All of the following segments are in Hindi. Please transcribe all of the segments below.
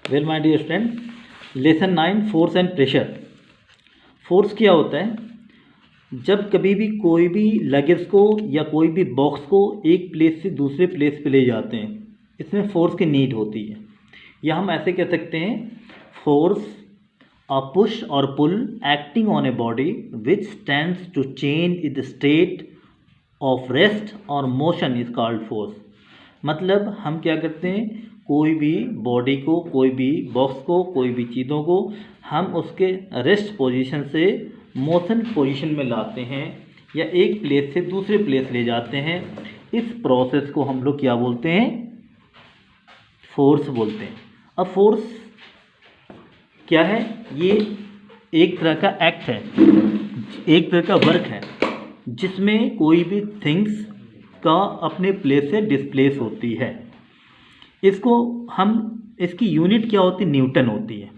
Well my dear student, lesson 9 force and pressure. Force क्या होता है? जब कभी भी कोई भी लगेज को या कोई भी बॉक्स को एक प्लेस से दूसरे प्लेस पे ले जाते हैं, इसमें फोर्स की नीड होती है। या हम ऐसे कह सकते हैं, force a push or pull acting on a body which tends to change its state of rest or motion is called force। मतलब हम क्या करते हैं, कोई भी बॉडी को, कोई भी बॉक्स को, कोई भी चीज़ों को हम उसके रेस्ट पोजीशन से मोशन पोजीशन में लाते हैं या एक प्लेस से दूसरे प्लेस ले जाते हैं। इस प्रोसेस को हम लोग क्या बोलते हैं? फोर्स बोलते हैं। अब फोर्स क्या है? ये एक तरह का एक्ट है, एक तरह का वर्क है जिसमें कोई भी थिंग्स का अपने प्लेस से डिस्प्लेस होती है। इसकी यूनिट क्या होती है? न्यूटन होती है,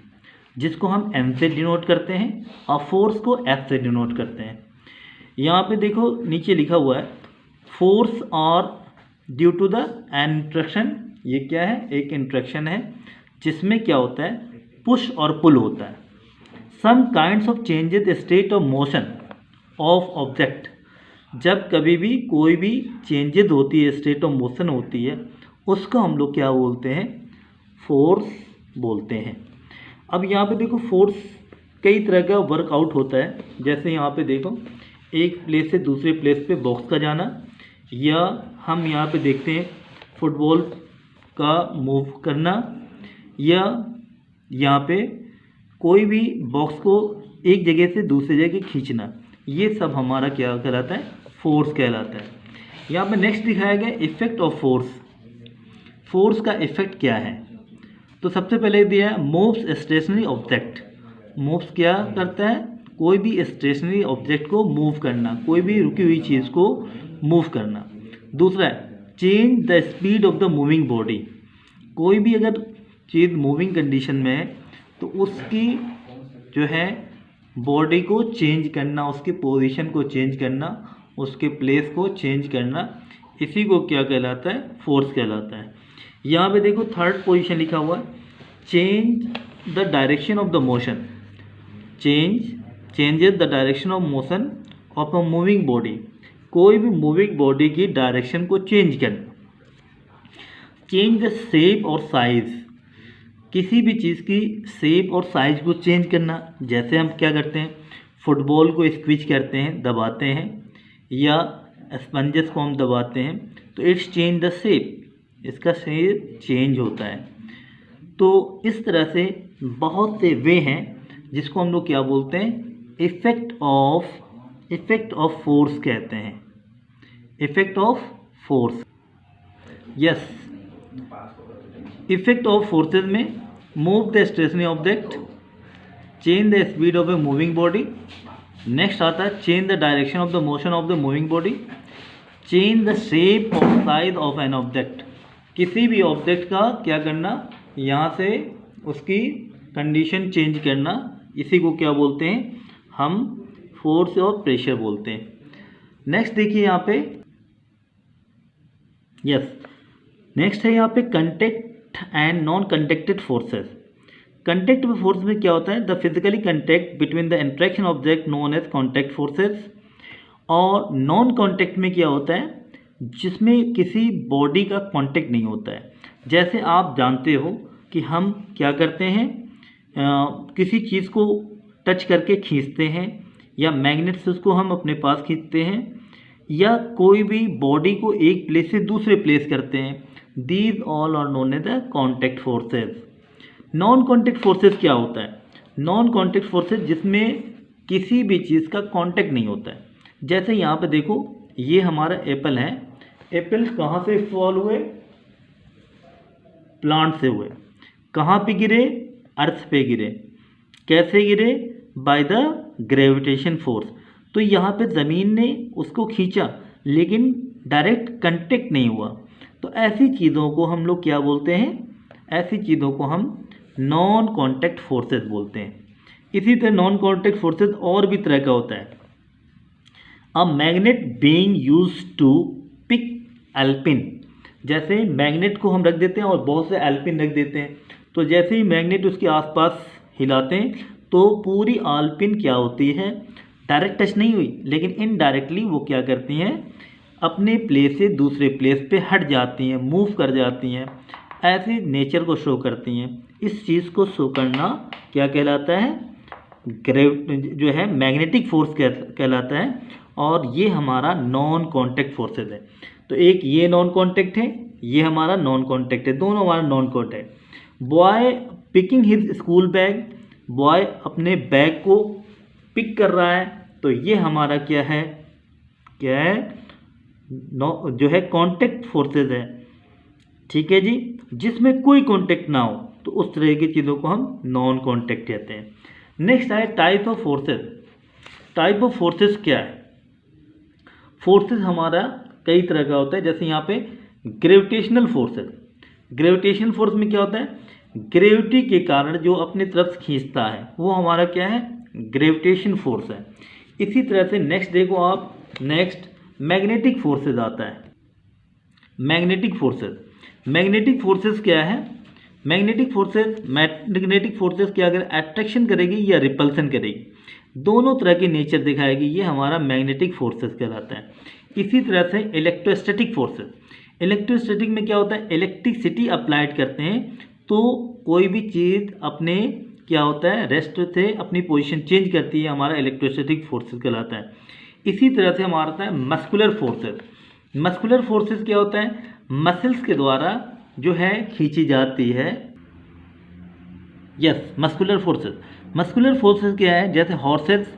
जिसको हम एम से डिनोट करते हैं और फोर्स को एफ से डिनोट करते हैं। यहाँ पे देखो नीचे लिखा हुआ है, फोर्स और due to the an interaction. ये क्या है? एक इंट्रैक्शन है जिसमें क्या होता है? पुश और पुल होता है। Some kinds of changes state of motion of object. जब कभी भी कोई भी चेंजेस होती है, स्टेट ऑफ मोशन होती है, उसको हम लोग क्या बोलते हैं? फोर्स बोलते हैं। अब यहाँ पे देखो, फोर्स कई तरह का वर्कआउट होता है। जैसे यहाँ पे देखो, एक प्लेस से दूसरे प्लेस पे बॉक्स का जाना, या हम यहाँ पे देखते हैं फुटबॉल का मूव करना, या यहाँ पे कोई भी बॉक्स को एक जगह से दूसरी जगह खींचना। ये सब हमारा क्या कहलाता है? फोर्स कहलाता है। यहाँ पे नेक्स्ट दिखाया गया इफेक्ट ऑफ फोर्स। फोर्स का इफेक्ट क्या है? तो सबसे पहले दिया है मूव्स स्टेशनरी ऑब्जेक्ट। मूव्स क्या करता है? कोई भी स्टेशनरी ऑब्जेक्ट को मूव करना, कोई भी रुकी हुई चीज़ को मूव करना। दूसरा है change the speed of the moving body. कोई भी अगर चीज़ मूविंग कंडीशन में है तो उसकी जो है बॉडी को चेंज करना, उसकी पोजीशन को चेंज करना, उसके प्लेस को चेंज करना, इसी को क्या कहलाता है? फोर्स कहलाता है। यहाँ पे देखो थर्ड पोजीशन लिखा हुआ है, change the direction of the motion. Changes the direction of motion of a moving body. कोई भी मूविंग बॉडी की डायरेक्शन को चेंज करना। चेंज द शेप और साइज। किसी भी चीज़ की शेप और साइज को चेंज करना। जैसे हम क्या करते हैं, फुटबॉल को स्क्विच करते हैं, दबाते हैं, या स्पंजेस को हम दबाते हैं, तो इट्स चेंज द शेप, इसका शेप चेंज होता है। तो इस तरह से बहुत से वे हैं जिसको हम लोग क्या बोलते हैं? इफेक्ट ऑफ फोर्स कहते हैं। Effect of force, yes. Effect of forces में move the stationary object, change the speed of a moving body. Next आता है change the direction of the motion of the moving body, change the shape और साइज ऑफ एन ऑब्जेक्ट। किसी भी ऑब्जेक्ट का क्या करना? यहाँ से उसकी कंडीशन चेंज करना, इसी को क्या बोलते हैं? हम फोर्स और प्रेशर बोलते हैं। नेक्स्ट देखिए यहाँ पे, यस, नेक्स्ट है यहाँ पे contact and non contacted forces. Contact force में क्या होता है? The physically contact between the interaction object known as contact forces. और नॉन कॉन्टैक्ट में क्या होता है? जिसमें किसी बॉडी का कांटेक्ट नहीं होता है। जैसे आप जानते हो कि हम क्या करते हैं, किसी चीज़ को टच करके खींचते हैं, या मैग्नेट से उसको हम अपने पास खींचते हैं, या कोई भी बॉडी को एक प्लेस से दूसरे प्लेस करते हैं। These all are known as the contact forces. Non contact forces क्या होता है? नॉन कॉन्टैक्ट फोर्सेज जिसमें किसी भी चीज़ का कॉन्टैक्ट नहीं होता है। जैसे यहाँ पे देखो, ये हमारा एप्पल है। एप्पल कहाँ से फॉल हुए? प्लांट से हुए। कहाँ पे गिरे? अर्थ पे गिरे। कैसे गिरे? By the gravitation force. तो यहाँ पे ज़मीन ने उसको खींचा, लेकिन डायरेक्ट कंटेक्ट नहीं हुआ। तो ऐसी चीज़ों को हम लोग क्या बोलते हैं? ऐसी चीज़ों को हम नॉन कॉन्टैक्ट फोर्सेस बोलते हैं। इसी तरह नॉन कॉन्टैक्ट फोर्सेस और भी तरह का होता है। A magnet being used to pick alpin. जैसे मैग्नेट को हम रख देते हैं और बहुत से एल्पिन रख देते हैं, तो जैसे ही मैग्नेट उसके आसपास हिलाते हैं तो पूरी आलपिन क्या होती है, डायरेक्ट टच नहीं हुई लेकिन इनडायरेक्टली वो क्या करती हैं, अपने प्लेस से दूसरे प्लेस पे हट जाती हैं, मूव कर जाती हैं, ऐसे नेचर को शो करती हैं। इस चीज़ को शो करना क्या कहलाता है, जो है मैग्नेटिक फोर्स कहलाता है। और ये हमारा नॉन कॉन्टैक्ट फोर्सेस है। तो एक ये नॉन कॉन्टैक्ट है, ये हमारा नॉन कॉन्टैक्ट है, दोनों हमारा non contact. Boy picking his school bag, boy अपने बैग को पिक कर रहा है, तो ये हमारा क्या है, क्या है, जो है कॉन्टैक्ट फोर्सेस है। ठीक है जी, जिसमें कोई कॉन्टैक्ट ना हो तो उस तरह की चीज़ों को हम नॉन कॉन्टैक्ट कहते हैं। नेक्स्ट है type of forces. Type of forces क्या है, फोर्सेस हमारा कई तरह का होता है। जैसे यहाँ पे ग्रेविटेशनल फोर्स है। ग्रेविटेशनल फोर्स में क्या होता है, ग्रेविटी के कारण जो अपनी तरफ खींचता है वो हमारा क्या है, ग्रेविटेशन फोर्स है। इसी तरह से नेक्स्ट देखो आप, नेक्स्ट मैग्नेटिक फोर्सेस आता है। मैग्नेटिक फोर्सेस, मैग्नेटिक फोर्सेस क्या है, मैग्नेटिक फोर्सेस क्या अगर अट्रैक्शन करेगी या रिपल्सन करेगी, दोनों तरह की नेचर दिखाएगी, ये हमारा मैग्नेटिक फोर्सेस कहलाता है। इसी तरह से इलेक्ट्रोस्टैटिक फोर्सेस, इलेक्ट्रोस्टैटिक में क्या होता है, इलेक्ट्रिसिटी अप्लाइड करते हैं तो कोई भी चीज़ अपने क्या होता है, रेस्ट से अपनी पोजीशन चेंज करती है, हमारा इलेक्ट्रोस्टैटिक फोर्सेस कहलाता है। इसी तरह से हमारा आता है मस्कुलर फोर्सेस। मस्कुलर फोर्सेस क्या होता है, मसल्स के द्वारा जो है खींची जाती है। Yes, muscular forces, muscular forces क्या है, जैसे हॉर्सेस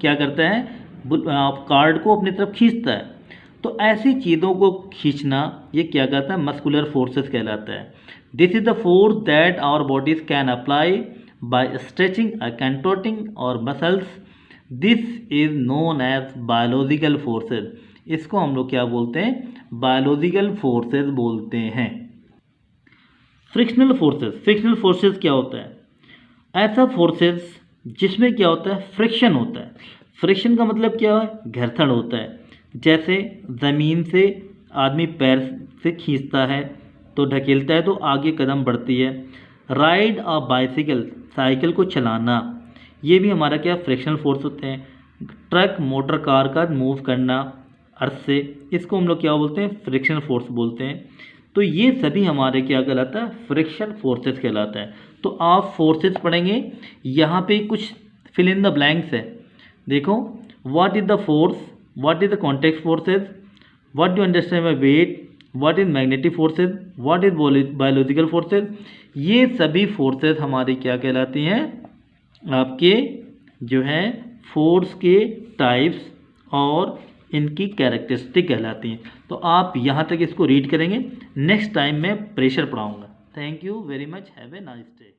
क्या करता है, कार्ड को अपनी तरफ खींचता है, तो ऐसी चीज़ों को खींचना ये क्या कहता है, मस्कुलर फोर्सेस कहलाता है। This is the force that our bodies can apply by stretching contorting और muscles, this is known as biological forces. इसको हम लोग क्या बोलते हैं, बायोलॉजिकल फोर्सेस बोलते हैं। फ्रिक्शनल फोर्सेस, फ्रिक्शनल फोर्सेस क्या होता है, ऐसा फोर्सेस जिसमें क्या होता है, फ्रिक्शन होता है। फ्रिक्शन का मतलब क्या है, घर्षण होता है। जैसे ज़मीन से आदमी पैर से खींचता है तो ढकेलता है तो आगे कदम बढ़ती है। राइड अ बाइसिकल, साइकिल को चलाना, ये भी हमारा क्या फ्रिक्शनल फोर्स होते हैं। ट्रक मोटर कार का मूव करना अर्थ से, इसको हम लोग क्या बोलते हैं, फ्रिक्शनल फोर्स बोलते हैं। तो ये सभी हमारे क्या कहलाता है, फ्रिक्शन फोर्सेस कहलाता है। तो आप फोर्सेस पढ़ेंगे, यहाँ पे कुछ फिल इन द ब्लैंक्स है। देखो, what is the force, what is the contact forces, what do understand by weight, what is magnetic forces, what is biological forces. ये सभी फोर्सेस हमारी क्या कहलाती हैं, आपके जो है फोर्स के टाइप्स और इनकी कैरेक्टरिस्टिक कहलाती हैं। तो आप यहाँ तक इसको रीड करेंगे, नेक्स्ट टाइम मैं प्रेशर पढ़ाऊँगा। Thank you very much, have a nice day.